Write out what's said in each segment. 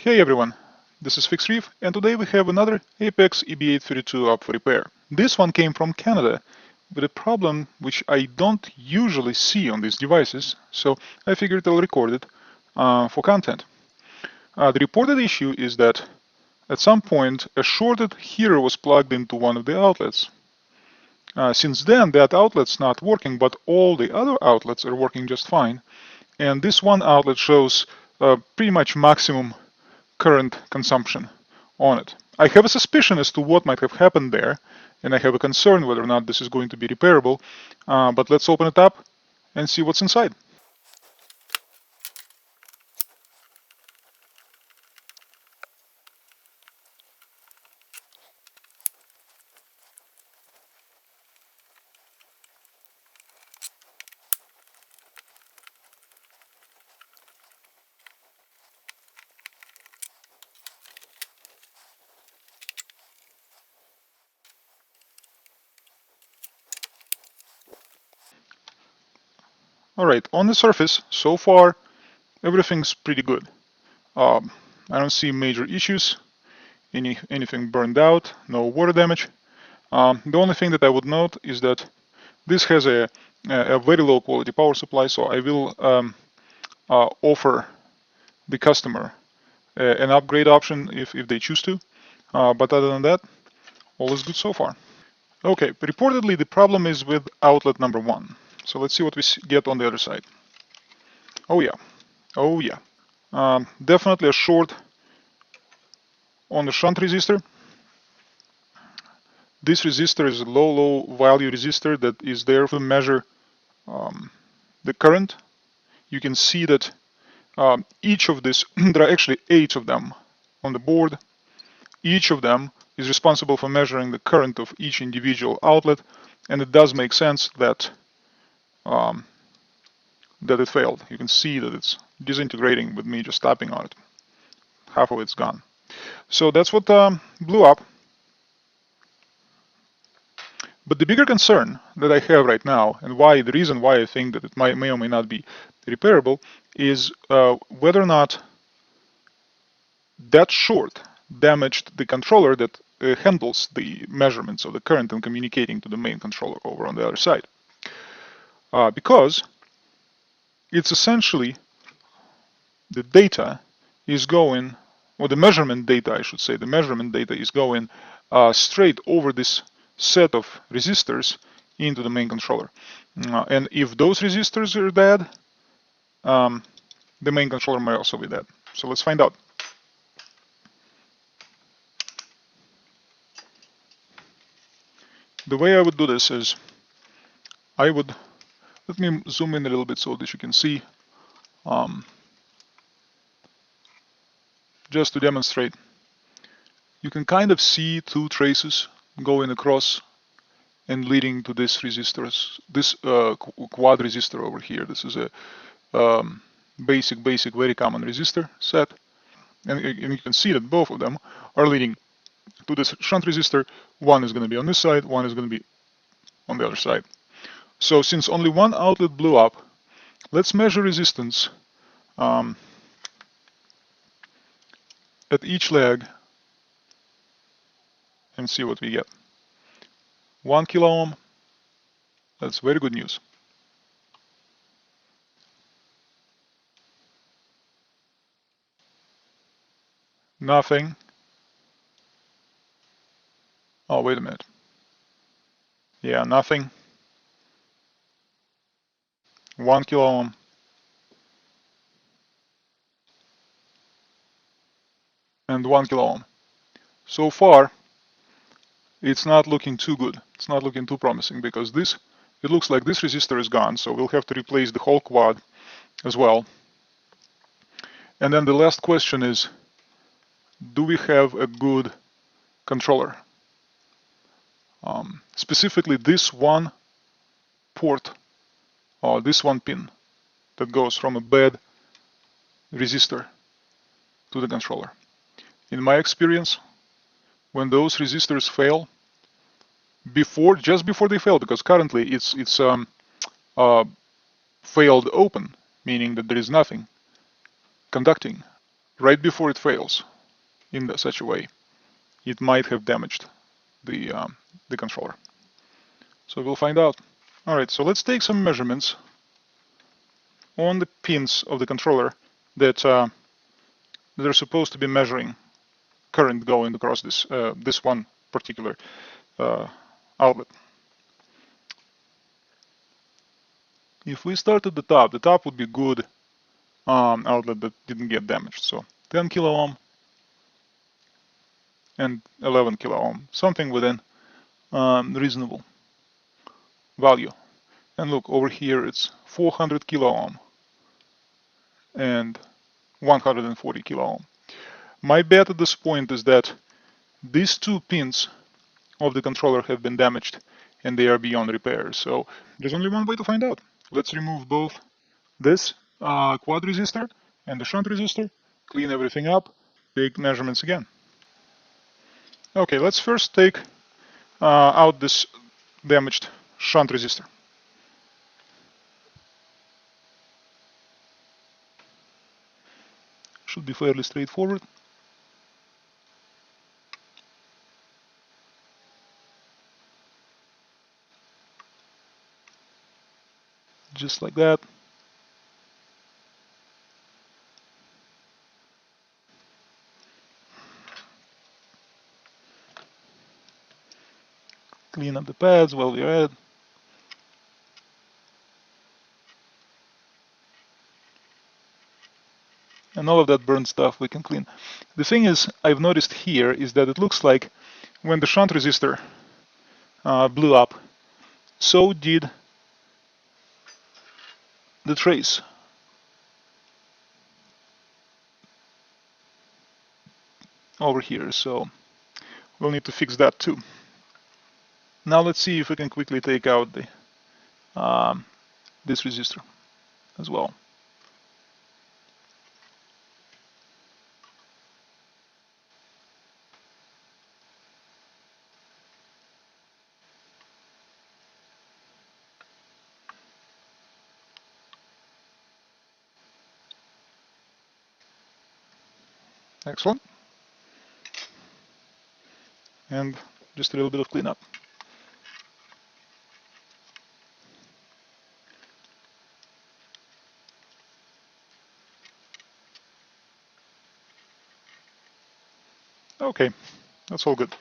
Hey everyone, this is FixReef, and today we have another Apex EB832 up for repair. This one came from Canada with a problem which I don't usually see on these devices, so I figured I'll record it for content. The reported issue is that at some point a shorted heater was plugged into one of the outlets. Since then that outlet's not working, but all the other outlets are working just fine, and this one outlet shows pretty much maximum current consumption on it. I have a suspicion as to what might have happened there, and I have a concern whether or not this is going to be repairable, but let's open it up and see what's inside. Alright, on the surface, so far, everything's pretty good. I don't see major issues, anything burned out, no water damage. The only thing that I would note is that this has a very low quality power supply, so I will offer the customer an upgrade option if they choose to. But other than that, all is good so far. Okay, reportedly the problem is with outlet number 1. So let's see what we get on the other side. Oh yeah. Definitely a short on the shunt resistor. This resistor is a low value resistor that is there to measure the current. You can see that each of this, there are actually 8 of them on the board. Each of them is responsible for measuring the current of each individual outlet, and it does make sense that that it failed. You can see that it's disintegrating with me just tapping on it. Half of it's gone. So that's what blew up. But the bigger concern that I have right now, and the reason why I think that it may or may not be repairable, is whether or not that short damaged the controller that handles the measurements of the current and communicating to the main controller over on the other side. Because it's essentially the data is going, or the measurement data, I should say, the measurement data is going straight over this set of resistors into the main controller. And if those resistors are dead, the main controller may also be dead. So let's find out. The way I would do this is let me zoom in a little bit so that you can see, just to demonstrate. You can kind of see 2 traces going across and leading to this resistors, this quad resistor over here. This is a basic, very common resistor set. And you can see that both of them are leading to this shunt resistor. One is going to be on this side, one is going to be on the other side. So since only one outlet blew up, let's measure resistance at each leg and see what we get. 1 kilo ohm, that's very good news. Nothing. Oh, wait a minute. Yeah, nothing. 1 kilo ohm. And 1 kilo ohm. So far, it's not looking too good. It's not looking too promising because it looks like this resistor is gone, so we'll have to replace the whole quad as well. And then the last question is, do we have a good controller? Specifically this one port, or this one pin that goes from a bad resistor to the controller. In my experience, when those resistors fail, just before they fail, because currently it's failed open, meaning that there is nothing conducting. right before it fails in such a way, it might have damaged the controller. So we'll find out. All right, so let's take some measurements on the pins of the controller that are supposed to be measuring current going across this one particular outlet. If we start at the top would be good outlet that didn't get damaged. So 10 kilo ohm and 11 kilo ohm, something within reasonable value. And look, over here it's 400 kilo ohm and 140 kilo ohm. My bet at this point is that these two pins of the controller have been damaged and they are beyond repair. So there's only one way to find out. Let's remove both this quad resistor and the shunt resistor, clean everything up, take measurements again. Okay, let's first take out this damaged shunt resistor. Should be fairly straightforward. Just like that. Clean up the pads while we're at it. And all of that burned stuff we can clean. The thing is, I've noticed here is that it looks like when the shunt resistor blew up, so did the trace. Over here, so we'll need to fix that too. Now let's see if we can quickly take out this resistor as well. Excellent. And just a little bit of cleanup. Okay, that's all good.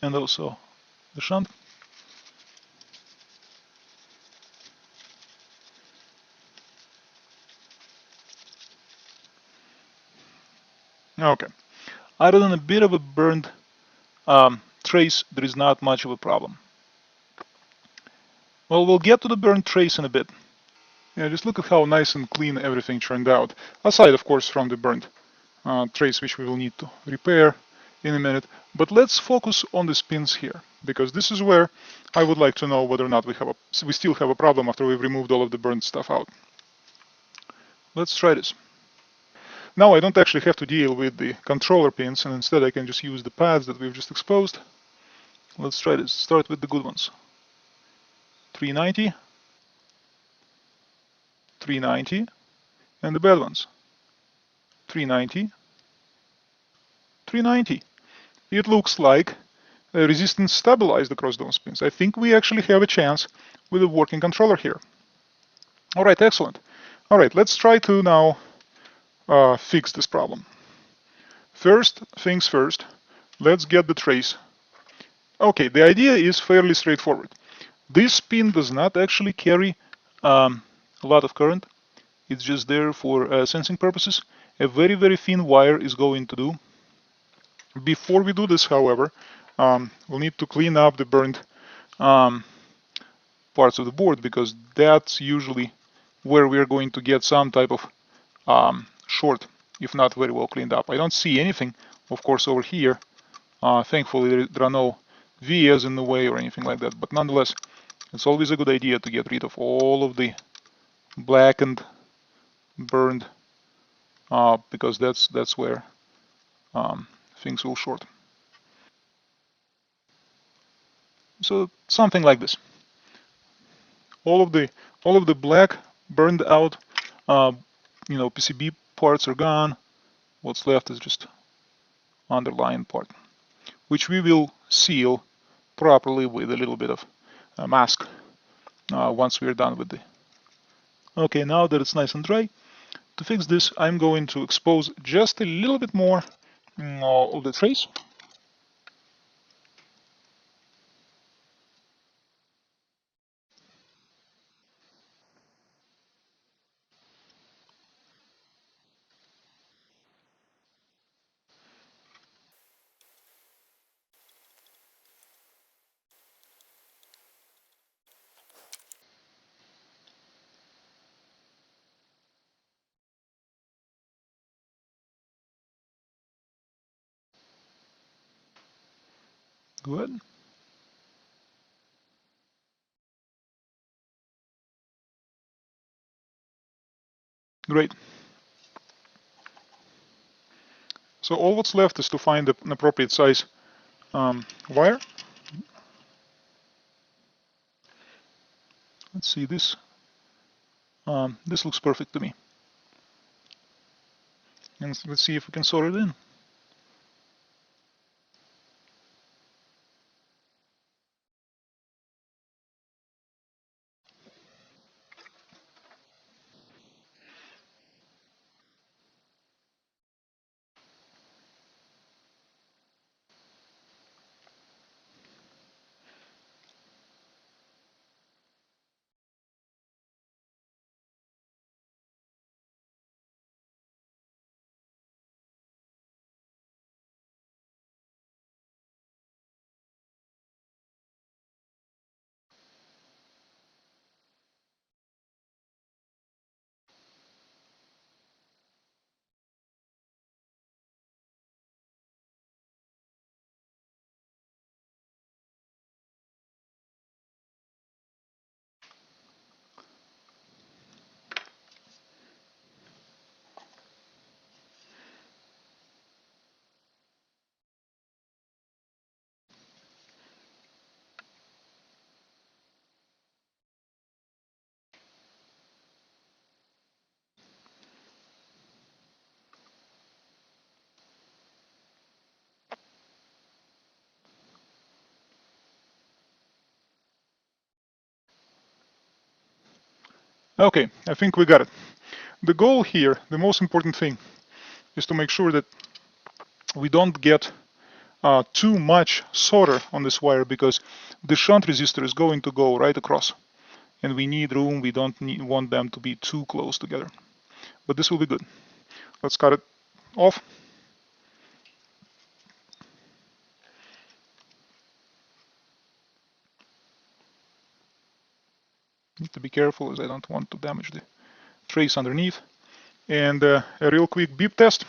And also the shunt. Okay. Other than a bit of a burned trace, there is not much of a problem. Well, we'll get to the burned trace in a bit. Yeah, just look at how nice and clean everything turned out. Aside, of course, from the burned trace, which we will need to repair in a minute. But let's focus on the pins here, because this is where I would like to know whether or not we still have a problem after we've removed all of the burned stuff out. Let's try this. Now I don't actually have to deal with the controller pins, and instead I can just use the pads that we've just exposed. Let's try this. Start with the good ones. 390, 390, and the bad ones. 390, 390. It looks like resistance stabilized across those pins. I think we actually have a chance with a working controller here. All right, excellent. All right, let's try to now fix this problem. First things first, let's get the trace. Okay, the idea is fairly straightforward. This pin does not actually carry a lot of current. It's just there for sensing purposes. A very, very thin wire is going to do. Before we do this, however, we'll need to clean up the burned parts of the board, because that's usually where we're going to get some type of short, if not very well cleaned up. I don't see anything, of course, over here. Thankfully, there are no vias in the way or anything like that, but nonetheless, it's always a good idea to get rid of all of the blackened, burned, because that's where things will short. So something like this. all of the black burned out, PCB parts are gone. What's left is just underlying part, which we will seal properly with a little bit of mask once we're done with the. Okay, now that it's nice and dry, to fix this, I'm going to expose just a little bit more of the trace. Good. Great. So all what's left is to find an appropriate size wire. Let's see this. This looks perfect to me. And let's see if we can solder it in. Okay, I think we got it. The goal here, the most important thing, is to make sure that we don't get too much solder on this wire, because the shunt resistor is going to go right across, and we need room. We don't want them to be too close together, but this will be good. Let's cut it off. Need to be careful, as I don't want to damage the trace underneath. And a real quick beep test,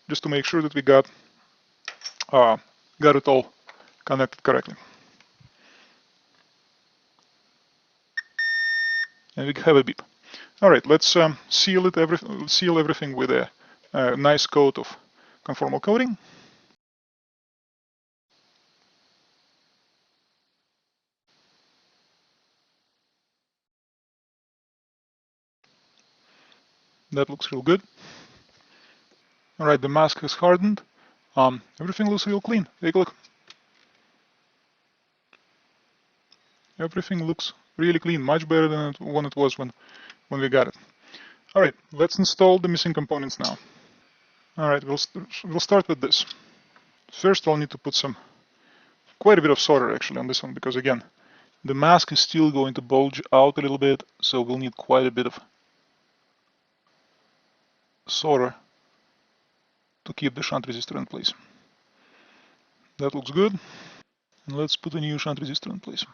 just to make sure that we got it all connected correctly. And we have a beep. All right, let's seal everything with a nice coat of conformal coating. That looks real good. All right, the mask has hardened. Everything looks real clean. Take a look. Everything looks really clean, much better than when it was when we got it. All right, let's install the missing components now. All right, we'll start with this. First, I'll need to put quite a bit of solder actually on this one, because again, the mask is still going to bulge out a little bit, so we'll need quite a bit of solder to keep the shunt resistor in place. That looks good. And let's put a new shunt resistor in place.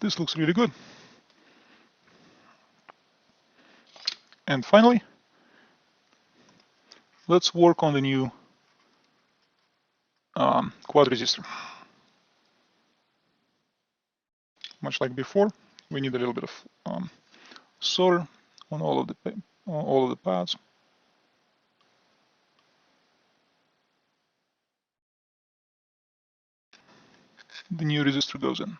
This looks really good. And finally, Let's work on the new quad resistor. Much like before, we need a little bit of solder on all of the pads. The new resistor goes in.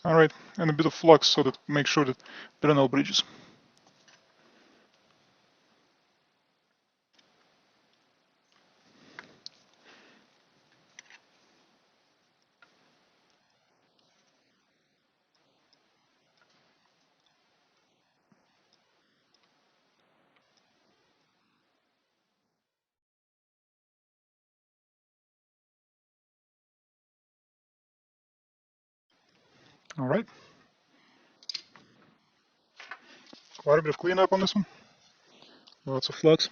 All right, and a bit of flux so that make sure that there are no bridges. All right. Quite a bit of cleanup on this one. Lots of flux.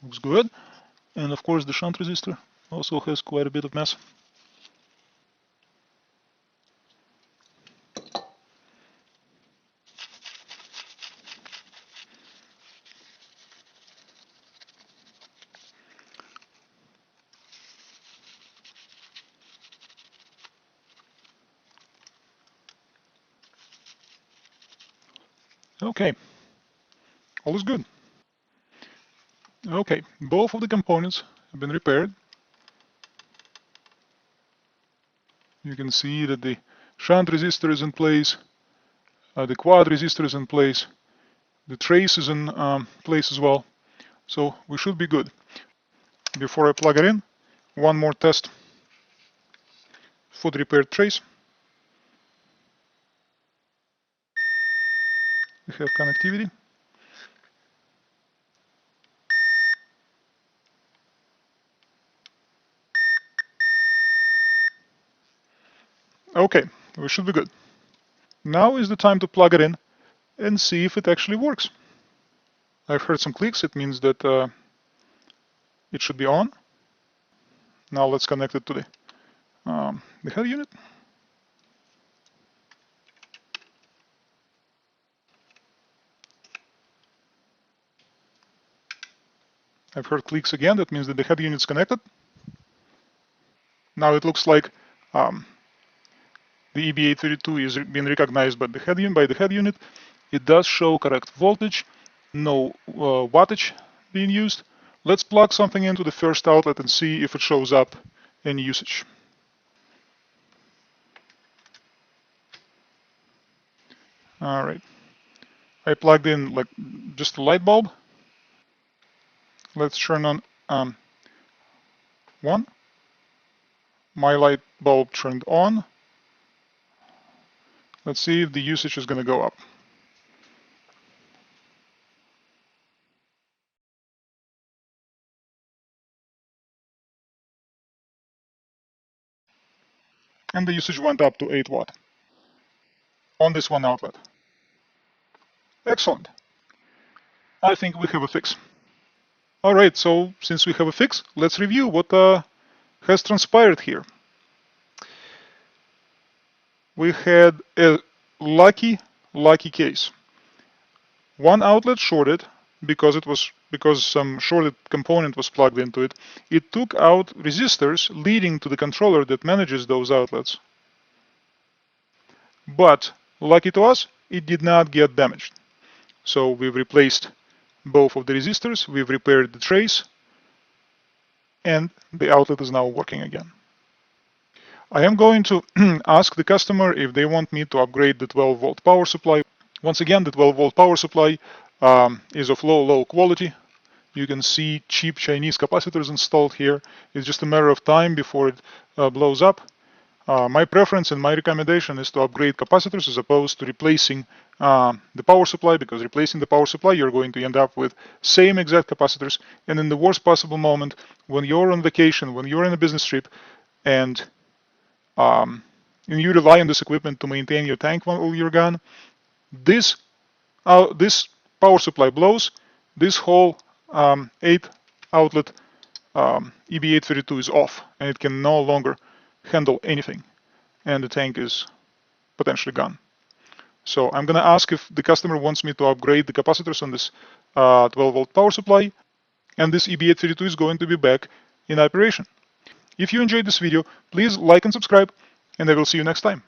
Looks good. And of course the shunt resistor also has quite a bit of mess. Okay, all is good. Okay, both of the components have been repaired. You can see that the shunt resistor is in place, the quad resistor is in place, the trace is in place as well. So we should be good. Before I plug it in, one more test for the repaired trace. We have connectivity. Okay, we should be good. Now is the time to plug it in and see if it actually works. I've heard some clicks, it means that it should be on. Now let's connect it to the head unit. I've heard clicks again, that means that the head unit's connected. Now it looks like the EB832 is being recognized by the head unit. It does show correct voltage, no wattage being used. Let's plug something into the first outlet and see if it shows up any usage. All right. I plugged in like just a light bulb. Let's turn on one. My light bulb turned on. Let's see if the usage is going to go up. And the usage went up to 8 watt on this one outlet. Excellent. I think we have a fix. All right, so since we have a fix, let's review what has transpired here. We had a lucky case. One outlet shorted because some shorted component was plugged into it. It took out resistors leading to the controller that manages those outlets. But lucky to us, it did not get damaged. So we've replaced both of the resistors, we've repaired the trace, and the outlet is now working again. I am going to ask the customer if they want me to upgrade the 12-volt power supply. Once again, the 12-volt power supply is of low quality. You can see cheap Chinese capacitors installed here. It's just a matter of time before it blows up. My preference and my recommendation is to upgrade capacitors as opposed to replacing the power supply, because replacing the power supply, you're going to end up with same exact capacitors. And in the worst possible moment, when you're on vacation, when you're in a business trip, and you rely on this equipment to maintain your tank while you're gone, this power supply blows, this whole 8 outlet EB832 is off, and it can no longer handle anything, and the tank is potentially gone. So I'm going to ask if the customer wants me to upgrade the capacitors on this 12-volt power supply, and this EB832 is going to be back in operation. If you enjoyed this video, please like and subscribe, and I will see you next time.